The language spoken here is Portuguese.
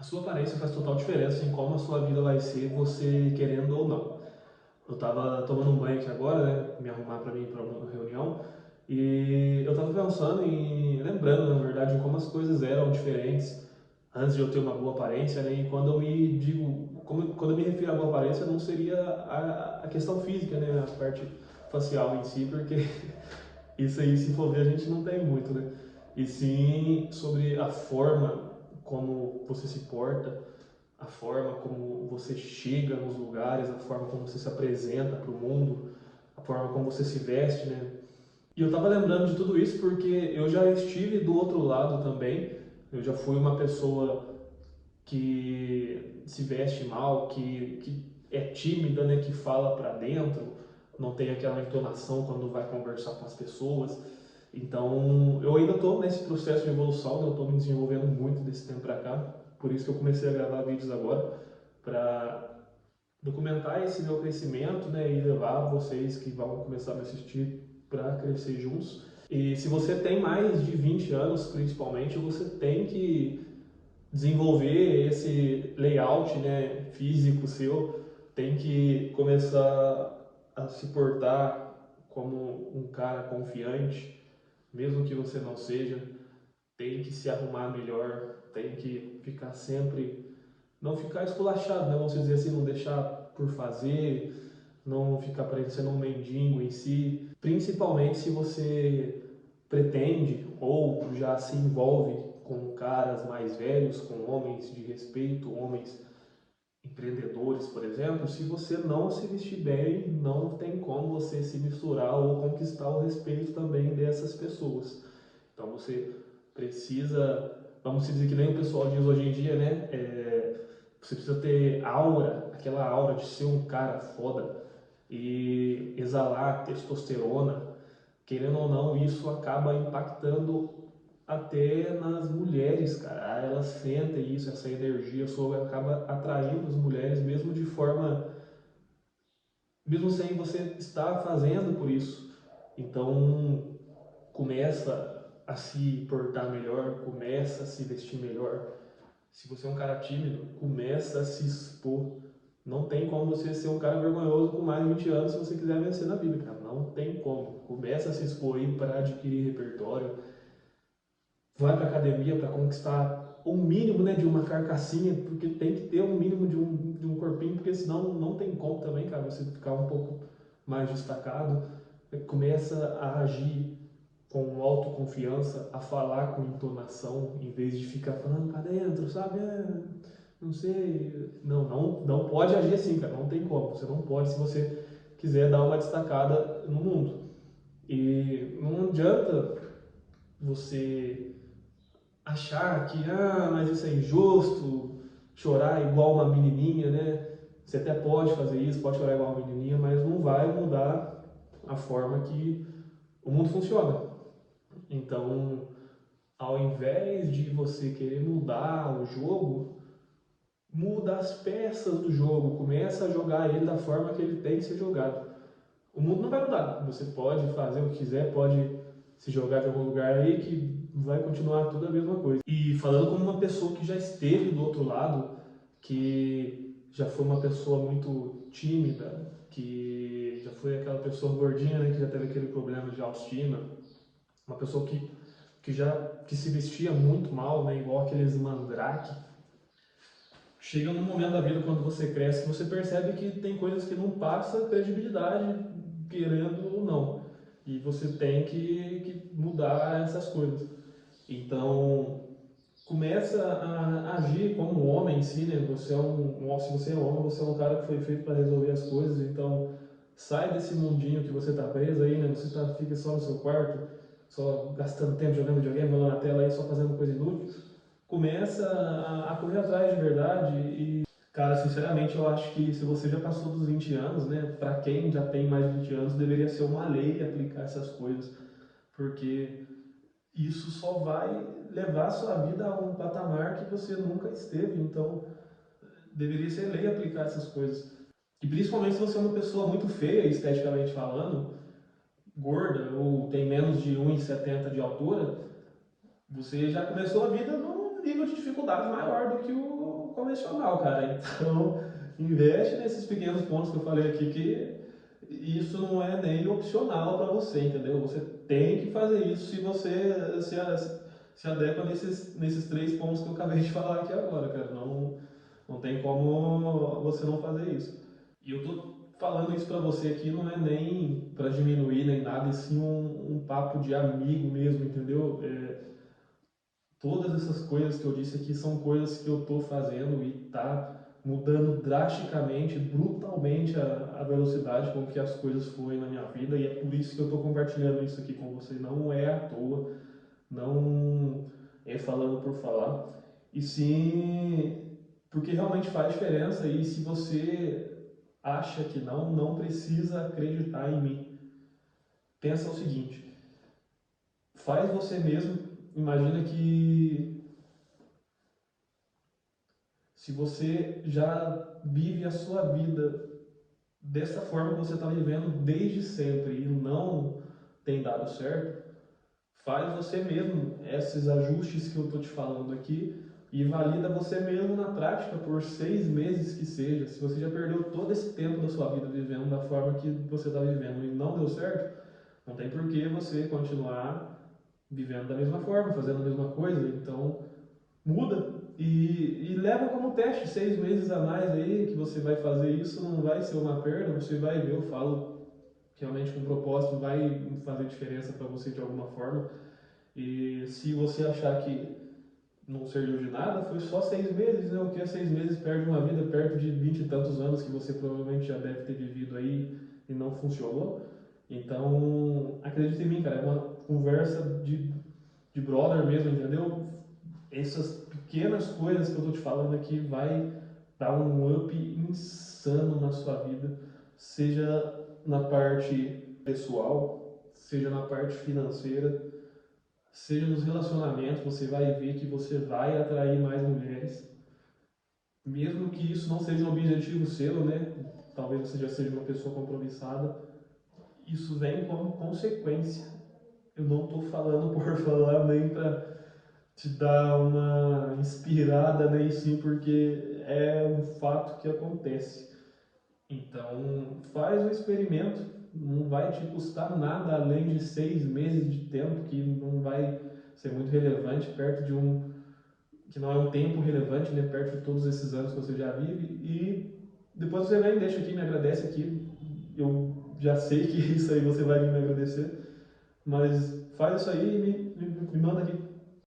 A sua aparência faz total diferença em como a sua vida vai ser, você querendo ou não. Eu tava tomando um banho aqui agora, né? Me arrumar pra mim para uma reunião. E eu tava pensando em, lembrando, na verdade, em como as coisas eram diferentes antes de eu ter uma boa aparência, né? E quando eu me digo, quando eu me refiro à boa aparência, não seria a questão física, né? A parte facial em si, porque isso aí, se for ver, a gente não tem muito, né? E sim sobre a forma como você se porta, a forma como você chega nos lugares, a forma como você se apresenta para o mundo, a forma como você se veste, né? E eu estava lembrando de tudo isso porque eu já estive do outro lado também. Eu já fui uma pessoa que se veste mal, que é tímida, né? Que fala para dentro, não tem aquela entonação quando vai conversar com as pessoas. Então, eu ainda estou nesse processo de evolução, né? Eu estou me desenvolvendo muito desse tempo para cá. Por isso que eu comecei a gravar vídeos agora, para documentar esse meu crescimento, né, e levar vocês que vão começar a me assistir para crescer juntos. E se você tem mais de 20 anos, principalmente, você tem que desenvolver esse layout, né, físico seu, tem que começar a se portar como um cara confiante, mesmo que você não seja, tem que se arrumar melhor, tem que ficar sempre, não ficar esculachado, né? Vamos dizer assim, não deixar por fazer, não ficar parecendo um mendigo em si, principalmente se você pretende ou já se envolve com caras mais velhos, com homens de respeito, homens empreendedores, por exemplo, se você não se vestir bem, não tem como você se misturar ou conquistar o respeito também dessas pessoas. Então você precisa, vamos dizer que nem o pessoal diz hoje em dia, né? Você precisa ter aura, aquela aura de ser um cara foda e exalar testosterona. Querendo ou não, isso acaba impactando até nas mulheres, cara. Elas sentem isso, essa energia sua acaba atraindo as mulheres, mesmo de forma, mesmo sem você estar fazendo por isso. Então, começa a se portar melhor, começa a se vestir melhor. Se você é um cara tímido, começa a se expor. Não tem como você ser um cara vergonhoso com mais de 20 anos se você quiser vencer na vida, cara. Não tem como. Começa a se expor aí para adquirir repertório. Vai para academia para conquistar o mínimo, né, de uma carcassinha, porque tem que ter um mínimo de um corpinho, porque senão não tem como também, cara, você ficar um pouco mais destacado. Começa a agir com autoconfiança, a falar com entonação, em vez de ficar falando para dentro, sabe? Não sei. Não pode agir assim, cara. Não tem como. Você não pode se você quiser dar uma destacada no mundo. E não adianta você achar que, mas isso é injusto, chorar igual uma menininha, né? Você até pode fazer isso, pode chorar igual uma menininha, mas não vai mudar a forma que o mundo funciona. Então, ao invés de você querer mudar o jogo, muda as peças do jogo, começa a jogar ele da forma que ele tem que ser jogado. O mundo não vai mudar, você pode fazer o que quiser, pode se jogar de algum lugar aí que vai continuar tudo a mesma coisa. E falando como uma pessoa que já esteve do outro lado, que já foi uma pessoa muito tímida, que já foi aquela pessoa gordinha, né, que já teve aquele problema de autoestima, uma pessoa que se vestia muito mal, né, igual aqueles mandrake. Chega num momento da vida quando você cresce que você percebe que tem coisas que não passa credibilidade, querendo ou não. E você tem que mudar essas coisas. Então, começa a agir como um homem em si, né? Você é se você é um homem, você é um cara que foi feito para resolver as coisas. Então, sai desse mundinho que você tá preso aí, né? Você fica só no seu quarto, só gastando tempo jogando videogame, rolando na tela aí, só fazendo coisa inútil. Começa a correr atrás de verdade e, cara, sinceramente, eu acho que se você já passou dos 20 anos, né? Para quem já tem mais de 20 anos, deveria ser uma lei aplicar essas coisas, porque isso só vai levar a sua vida a um patamar que você nunca esteve. Então, deveria ser lei aplicar essas coisas. E principalmente se você é uma pessoa muito feia, esteticamente falando, gorda ou tem menos de 1,70 de altura, você já começou a vida num nível de dificuldade maior do que convencional, cara. Então, investe nesses pequenos pontos que eu falei aqui, que isso não é nem opcional para você, entendeu? Você tem que fazer isso se você se adequa nesses três pontos que eu acabei de falar aqui agora, cara. Não tem como você não fazer isso. E eu tô falando isso para você aqui não é nem para diminuir nem nada, e sim um papo de amigo mesmo, entendeu? Todas essas coisas que eu disse aqui são coisas que eu tô fazendo e tá mudando drasticamente, brutalmente a velocidade com que as coisas fluem na minha vida, e é por isso que eu tô compartilhando isso aqui com você. Não é à toa, não é falando por falar, e sim porque realmente faz diferença. E se você acha que não precisa acreditar em mim. Pensa o seguinte, faz você mesmo, imagina que se você já vive a sua vida dessa forma que você está vivendo desde sempre e não tem dado certo, faz você mesmo esses ajustes que eu estou te falando aqui e valida você mesmo na prática por 6 meses que seja. Se você já perdeu todo esse tempo da sua vida vivendo da forma que você está vivendo e não deu certo, não tem por que você continuar vivendo da mesma forma, fazendo a mesma coisa. Então, muda e leva como teste 6 meses a mais aí que você vai fazer isso. Não vai ser uma perda, você vai ver. Eu falo realmente com propósito, vai fazer diferença para você de alguma forma. E se você achar que não serviu de nada, foi só 6 meses, né? O que é 6 meses perde uma vida perto de 20 e tantos anos que você provavelmente já deve ter vivido aí e não funcionou. Então, acredita em mim, cara, é uma conversa de brother mesmo, entendeu? Essas pequenas coisas que eu tô te falando aqui vai dar um up insano na sua vida, seja na parte pessoal, seja na parte financeira, seja nos relacionamentos. Você vai ver que você vai atrair mais mulheres, mesmo que isso não seja um objetivo seu, né? Talvez você já seja uma pessoa compromissada, isso vem como consequência. Eu não estou falando por falar nem para te dar uma inspirada, nem sim, porque é um fato que acontece. Então, faz o experimento, não vai te custar nada além de 6 meses de tempo, que não vai ser muito relevante perto de que não é um tempo relevante, né, perto de todos esses anos que você já vive. E depois você vem, deixa aqui, me agradece aqui. Eu já sei que isso aí você vai me agradecer, mas faz isso aí e me manda aqui